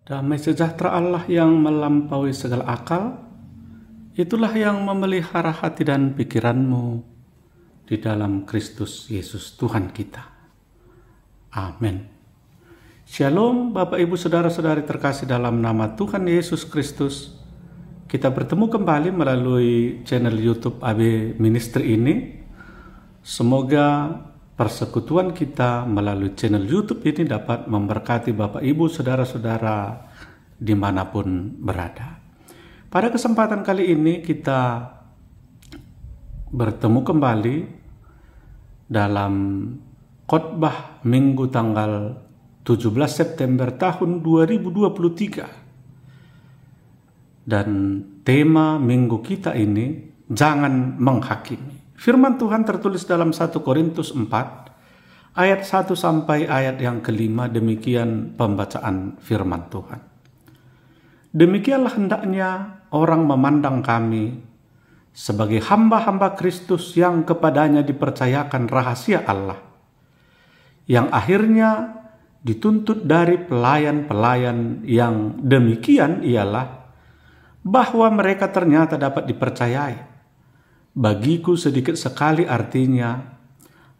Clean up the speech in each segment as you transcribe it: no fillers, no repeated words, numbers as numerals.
Damai sejahtera Allah yang melampaui segala akal, itulah yang memelihara hati dan pikiranmu di dalam Kristus Yesus Tuhan kita. Amin. Shalom Bapak Ibu Saudara-saudari terkasih dalam nama Tuhan Yesus Kristus. Kita bertemu kembali melalui channel YouTube AB Ministry ini. Semoga persekutuan kita melalui channel YouTube ini dapat memberkati Bapak Ibu Saudara-saudara dimanapun berada. Pada kesempatan kali ini kita bertemu kembali dalam khotbah Minggu tanggal 17 September tahun 2023. Dan tema minggu kita ini, jangan menghakimi. Firman Tuhan tertulis dalam 1 Korintus 4 ayat 1 sampai ayat yang kelima. Demikian pembacaan firman Tuhan. Demikianlah hendaknya orang memandang kami sebagai hamba-hamba Kristus yang kepadanya dipercayakan rahasia Allah, yang akhirnya dituntut dari pelayan-pelayan yang demikian ialah bahwa mereka ternyata dapat dipercayai. Bagiku sedikit sekali artinya,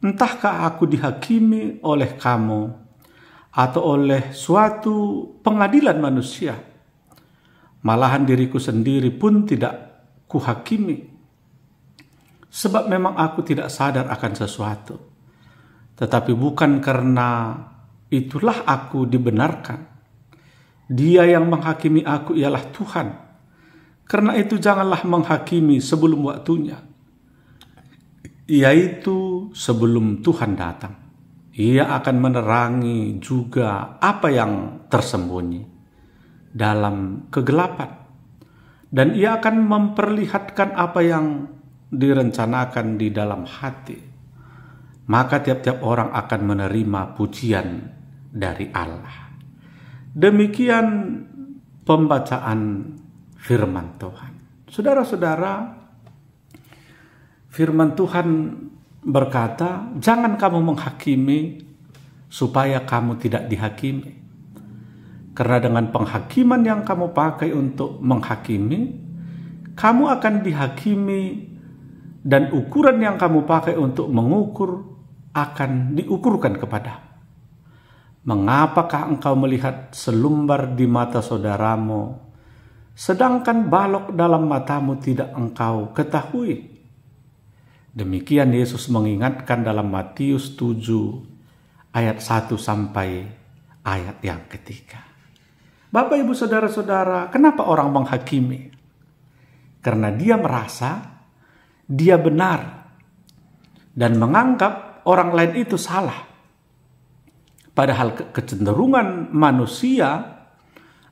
entahkah aku dihakimi oleh kamu atau oleh suatu pengadilan manusia. Malahan diriku sendiri pun tidak kuhakimi, sebab memang aku tidak sadar akan sesuatu. Tetapi bukan karena itulah aku dibenarkan. Dia yang menghakimi aku ialah Tuhan. Karena itu janganlah menghakimi sebelum waktunya, yaitu sebelum Tuhan datang. Ia akan menerangi juga apa yang tersembunyi dalam kegelapan, dan ia akan memperlihatkan apa yang direncanakan di dalam hati. Maka tiap-tiap orang akan menerima pujian dari Allah. Demikian pembacaan firman Tuhan. Saudara-saudara, firman Tuhan berkata, jangan kamu menghakimi supaya kamu tidak dihakimi. Karena dengan penghakiman yang kamu pakai untuk menghakimi, kamu akan dihakimi, dan ukuran yang kamu pakai untuk mengukur akan diukurkan kepadamu. Mengapakah engkau melihat selumbar di mata saudaramu, sedangkan balok dalam matamu tidak engkau ketahui? Demikian Yesus mengingatkan dalam Matius 7 ayat 1 sampai ayat yang ketiga. Bapak Ibu Saudara-saudara, kenapa orang menghakimi? Karena dia merasa dia benar dan menganggap orang lain itu salah. Padahal kecenderungan manusia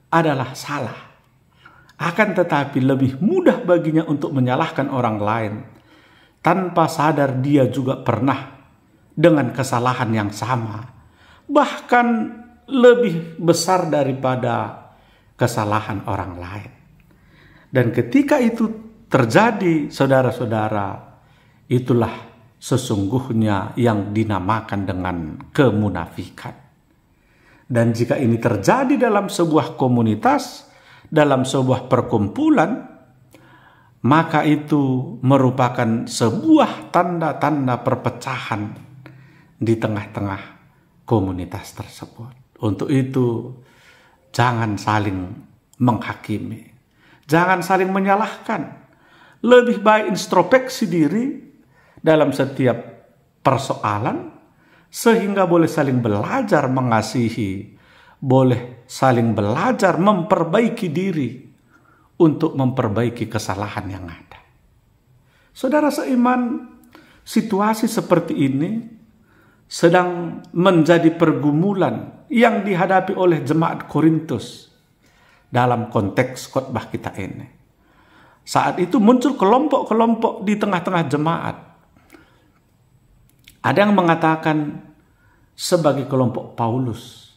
adalah salah. Akan tetapi lebih mudah baginya untuk menyalahkan orang lain tanpa sadar dia juga pernah dengan kesalahan yang sama, bahkan lebih besar daripada kesalahan orang lain. Dan ketika itu terjadi, saudara-saudara, itulah sesungguhnya yang dinamakan dengan kemunafikan. Dan jika ini terjadi dalam sebuah komunitas, dalam sebuah perkumpulan, maka itu merupakan sebuah tanda-tanda perpecahan di tengah-tengah komunitas tersebut. Untuk itu, jangan saling menghakimi, jangan saling menyalahkan. Lebih baik introspeksi diri dalam setiap persoalan, sehingga boleh saling belajar mengasihi, boleh saling belajar memperbaiki diri untuk memperbaiki kesalahan yang ada. Saudara seiman, situasi seperti ini sedang menjadi pergumulan yang dihadapi oleh jemaat Korintus dalam konteks khotbah kita ini. Saat itu muncul kelompok-kelompok di tengah-tengah jemaat. Ada yang mengatakan sebagai kelompok Paulus,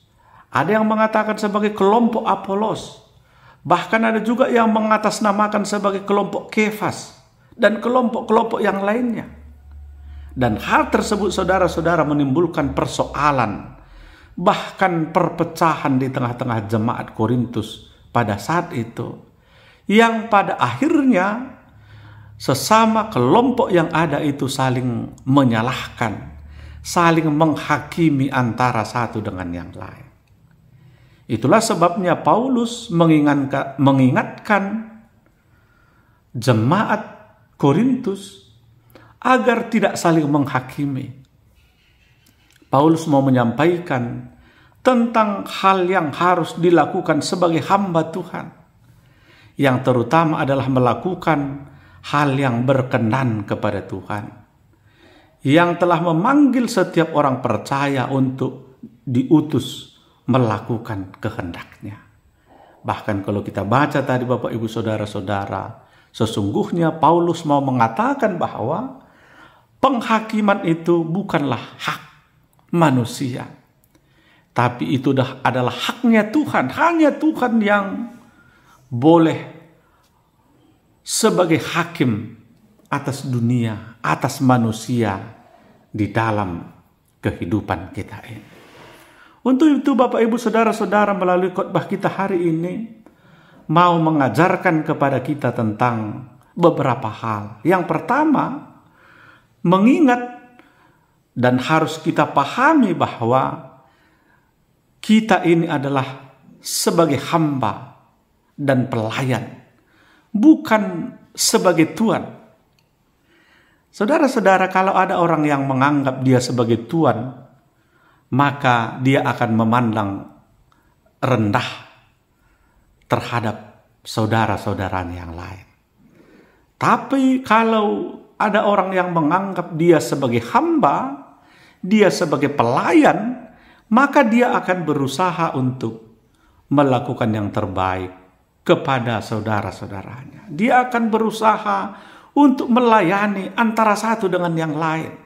ada yang mengatakan sebagai kelompok Apolos, bahkan ada juga yang mengatasnamakan sebagai kelompok Kefas dan kelompok-kelompok yang lainnya. Dan hal tersebut, saudara-saudara, menimbulkan persoalan bahkan perpecahan di tengah-tengah jemaat Korintus pada saat itu, yang pada akhirnya sesama kelompok yang ada itu saling menyalahkan, saling menghakimi antara satu dengan yang lain. Itulah sebabnya Paulus mengingatkan jemaat Korintus agar tidak saling menghakimi. Paulus mau menyampaikan tentang hal yang harus dilakukan sebagai hamba Tuhan, yang terutama adalah melakukan hal yang berkenan kepada Tuhan, yang telah memanggil setiap orang percaya untuk diutus melakukan kehendak-Nya. Bahkan kalau kita baca tadi Bapak Ibu Saudara-saudara, sesungguhnya Paulus mau mengatakan bahwa penghakiman itu bukanlah hak manusia, tapi itu adalah haknya Tuhan. Hanya Tuhan yang boleh sebagai hakim atas dunia, atas manusia di dalam kehidupan kita ini. Untuk itu Bapak Ibu Saudara-saudara, melalui khotbah kita hari ini mau mengajarkan kepada kita tentang beberapa hal. Yang pertama, mengingat dan harus kita pahami bahwa kita ini adalah sebagai hamba dan pelayan, bukan sebagai tuan. Saudara-saudara, kalau ada orang yang menganggap dia sebagai tuan, maka dia akan memandang rendah terhadap saudara-saudaranya yang lain. Tapi kalau ada orang yang menganggap dia sebagai hamba, dia sebagai pelayan, maka dia akan berusaha untuk melakukan yang terbaik kepada saudara-saudaranya. Dia akan berusaha untuk melayani antara satu dengan yang lain.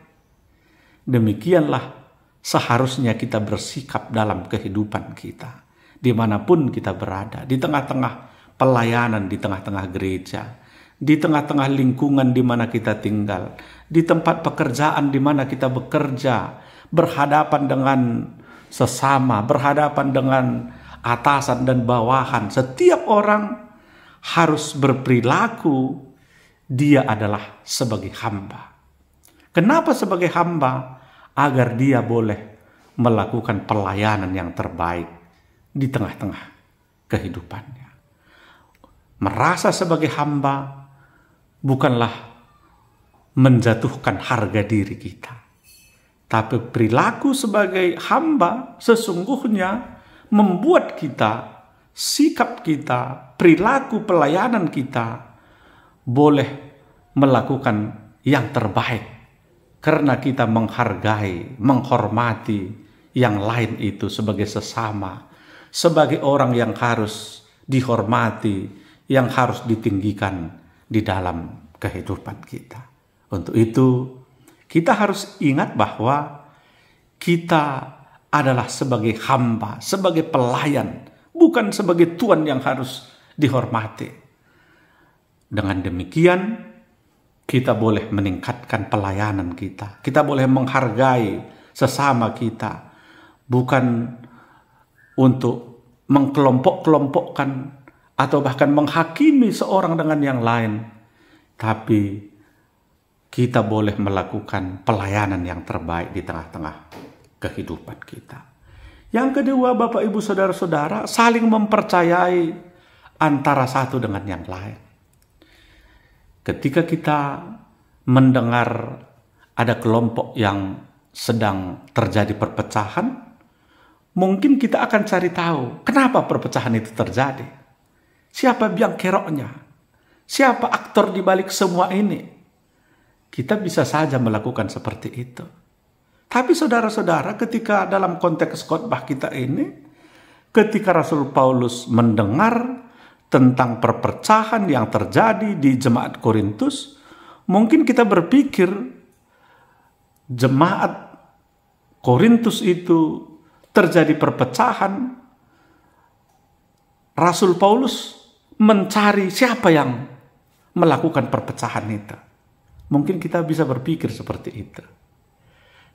Demikianlah seharusnya kita bersikap dalam kehidupan kita, dimanapun kita berada, di tengah-tengah pelayanan, di tengah-tengah gereja, di tengah-tengah lingkungan di mana kita tinggal, di tempat pekerjaan di mana kita bekerja, berhadapan dengan sesama, berhadapan dengan atasan dan bawahan. Setiap orang harus berperilaku dia adalah sebagai hamba. Kenapa sebagai hamba? Agar dia boleh melakukan pelayanan yang terbaik di tengah-tengah kehidupannya. Merasa sebagai hamba bukanlah menjatuhkan harga diri kita, tapi perilaku sebagai hamba sesungguhnya membuat kita, sikap kita, perilaku pelayanan kita boleh melakukan yang terbaik, karena kita menghargai, menghormati yang lain itu sebagai sesama, sebagai orang yang harus dihormati, yang harus ditinggikan di dalam kehidupan kita. Untuk itu, kita harus ingat bahwa kita adalah sebagai hamba, sebagai pelayan, bukan sebagai tuan yang harus dihormati. Dengan demikian, kita boleh meningkatkan pelayanan kita. Kita boleh menghargai sesama kita. Bukan untuk mengkelompok-kelompokkan atau bahkan menghakimi seorang dengan yang lain. Tapi kita boleh melakukan pelayanan yang terbaik di tengah-tengah kehidupan kita. Yang kedua, Bapak Ibu Saudara-saudara, saling mempercayai antara satu dengan yang lain. Ketika kita mendengar ada kelompok yang sedang terjadi perpecahan, mungkin kita akan cari tahu kenapa perpecahan itu terjadi. Siapa biang keroknya? Siapa aktor di balik semua ini? Kita bisa saja melakukan seperti itu. Tapi saudara-saudara, ketika dalam konteks khotbah kita ini, ketika Rasul Paulus mendengar tentang perpecahan yang terjadi di jemaat Korintus, mungkin kita berpikir jemaat Korintus itu terjadi perpecahan, Rasul Paulus mencari siapa yang melakukan perpecahan itu. Mungkin kita bisa berpikir seperti itu.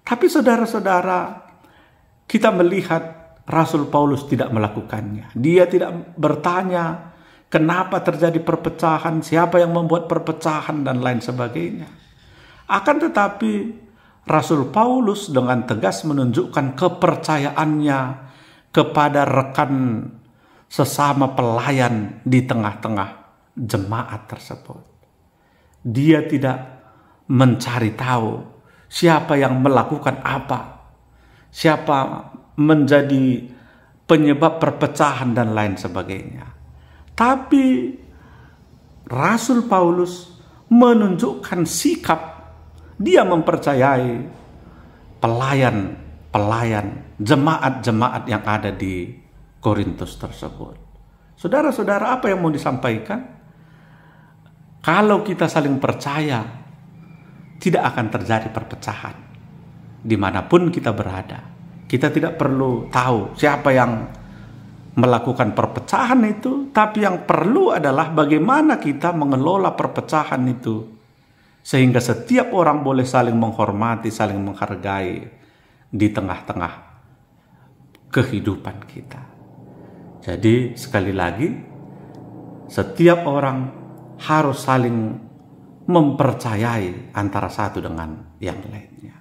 Tapi saudara-saudara, kita melihat Rasul Paulus tidak melakukannya. Dia tidak bertanya kenapa terjadi perpecahan, siapa yang membuat perpecahan, dan lain sebagainya. Akan tetapi Rasul Paulus dengan tegas menunjukkan kepercayaannya kepada rekan sesama pelayan di tengah-tengah jemaat tersebut. Dia tidak mencari tahu siapa yang melakukan apa, siapa menjadi penyebab perpecahan dan lain sebagainya. Tapi Rasul Paulus menunjukkan sikap dia mempercayai pelayan, jemaat-jemaat yang ada di Korintus tersebut. Saudara-saudara, apa yang mau disampaikan? Kalau kita saling percaya, tidak akan terjadi perpecahan dimanapun kita berada. Kita tidak perlu tahu siapa yang melakukan perpecahan itu, tapi yang perlu adalah bagaimana kita mengelola perpecahan itu, sehingga setiap orang boleh saling menghormati, saling menghargai di tengah-tengah kehidupan kita. Jadi sekali lagi, setiap orang harus saling mempercayai antara satu dengan yang lainnya.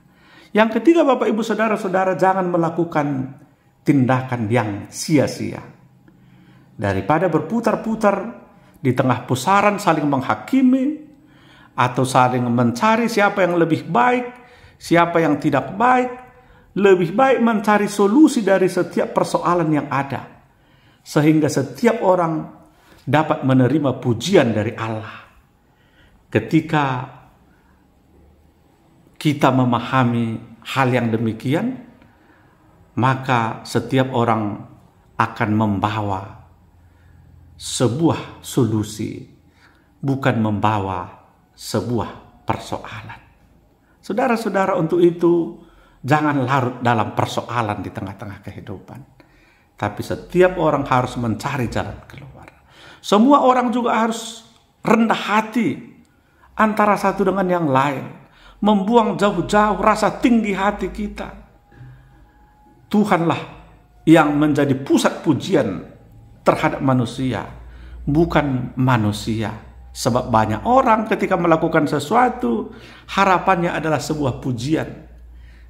Yang ketiga, Bapak Ibu Saudara-saudara, jangan melakukan tindakan yang sia-sia. Daripada berputar-putar di tengah pusaran saling menghakimi atau saling mencari siapa yang lebih baik, siapa yang tidak baik, lebih baik mencari solusi dari setiap persoalan yang ada, sehingga setiap orang dapat menerima pujian dari Allah. Ketika kita memahami hal yang demikian, maka setiap orang akan membawa sebuah solusi, bukan membawa sebuah persoalan. Saudara-saudara, untuk itu jangan larut dalam persoalan di tengah-tengah kehidupan, tapi setiap orang harus mencari jalan keluar. Semua orang juga harus rendah hati antara satu dengan yang lain, membuang jauh-jauh rasa tinggi hati kita. Tuhanlah yang menjadi pusat pujian terhadap manusia, bukan manusia. Sebab banyak orang ketika melakukan sesuatu, harapannya adalah sebuah pujian.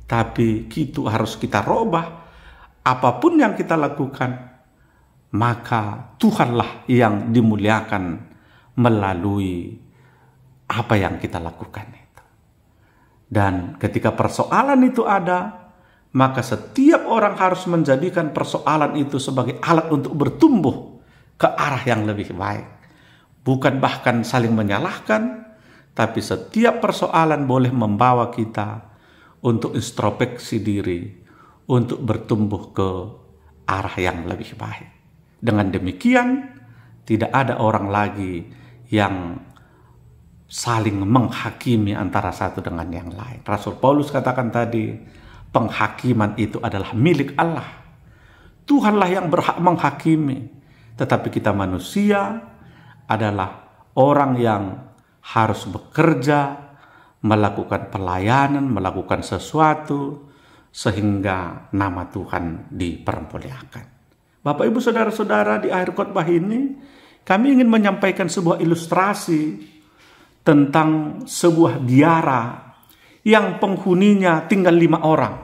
Tapi itu harus kita robah. Apapun yang kita lakukan, maka Tuhanlah yang dimuliakan melalui apa yang kita lakukan itu. Dan ketika persoalan itu ada, maka setiap orang harus menjadikan persoalan itu sebagai alat untuk bertumbuh ke arah yang lebih baik. Bukan bahkan saling menyalahkan, tapi setiap persoalan boleh membawa kita untuk introspeksi diri, untuk bertumbuh ke arah yang lebih baik. Dengan demikian, tidak ada orang lagi yang saling menghakimi antara satu dengan yang lain. Rasul Paulus katakan tadi, penghakiman itu adalah milik Allah. Tuhanlah yang berhak menghakimi. Tetapi kita manusia adalah orang yang harus bekerja, melakukan pelayanan, melakukan sesuatu, sehingga nama Tuhan dipermuliakan. Bapak Ibu Saudara-saudara, di akhir khotbah ini, kami ingin menyampaikan sebuah ilustrasi tentang sebuah biara yang penghuninya tinggal 5 orang.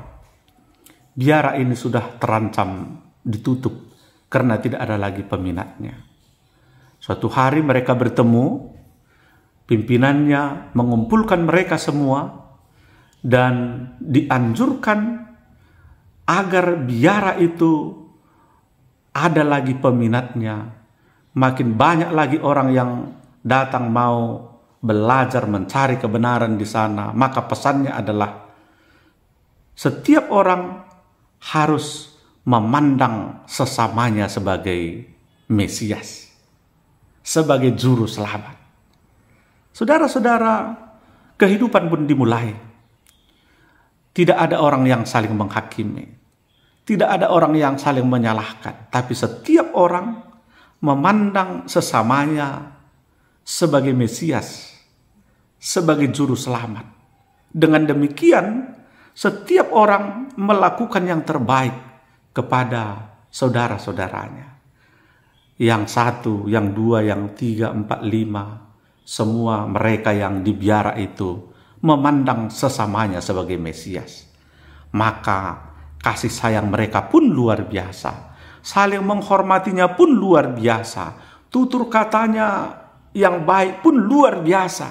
Biara ini sudah terancam ditutup karena tidak ada lagi peminatnya. Suatu hari mereka bertemu, pimpinannya mengumpulkan mereka semua dan dianjurkan agar biara itu ada lagi peminatnya. Makin banyak lagi orang yang datang mau belajar mencari kebenaran di sana. Maka pesannya adalah setiap orang harus memandang sesamanya sebagai Mesias, sebagai juru selamat. Saudara-saudara, kehidupan pun dimulai. Tidak ada orang yang saling menghakimi, tidak ada orang yang saling menyalahkan, tapi setiap orang memandang sesamanya sebagai Mesias, sebagai juru selamat. Dengan demikian, setiap orang melakukan yang terbaik kepada saudara-saudaranya. Yang satu, yang dua, yang tiga, empat, lima, semua mereka yang dibiara itu memandang sesamanya sebagai Mesias. Maka kasih sayang mereka pun luar biasa. Saling menghormatinya pun luar biasa. Tutur katanya yang baik pun luar biasa.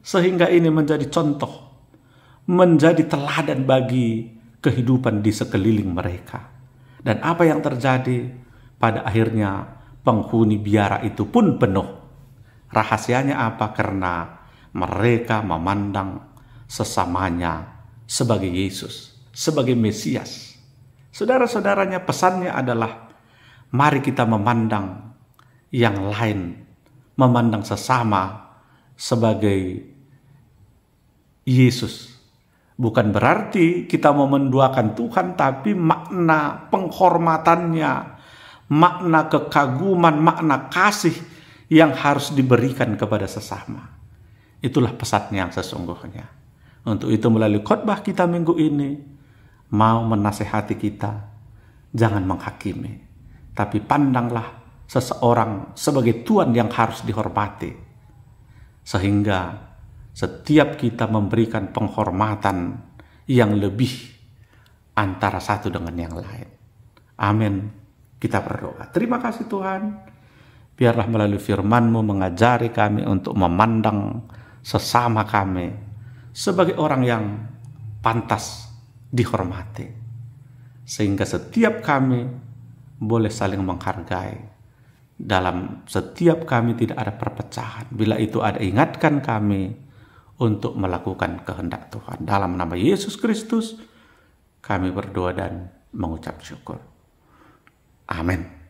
Sehingga ini menjadi contoh, menjadi teladan bagi kehidupan di sekeliling mereka. Dan apa yang terjadi? Pada akhirnya penghuni biara itu pun penuh. Rahasianya apa? Karena mereka memandang sesamanya sebagai Yesus, sebagai Mesias. Saudara-saudaranya, pesannya adalah mari kita memandang yang lain, memandang sesama sebagai Yesus. Bukan berarti kita mau menduakan Tuhan, tapi makna penghormatannya, makna kekaguman, makna kasih yang harus diberikan kepada sesama. Itulah pesan yang sesungguhnya. Untuk itu melalui khotbah kita minggu ini, mau menasehati kita, jangan menghakimi, tapi pandanglah seseorang sebagai Tuhan yang harus dihormati. Sehingga setiap kita memberikan penghormatan yang lebih antara satu dengan yang lain. Amin. Kita berdoa. Terima kasih Tuhan. Biarlah melalui firman-Mu mengajari kami untuk memandang sesama kami sebagai orang yang pantas dihormati. Sehingga setiap kami boleh saling menghargai. Dalam setiap kami tidak ada perpecahan. Bila itu ada, ingatkan kami untuk melakukan kehendak Tuhan. Dalam nama Yesus Kristus kami berdoa dan mengucap syukur. Amin.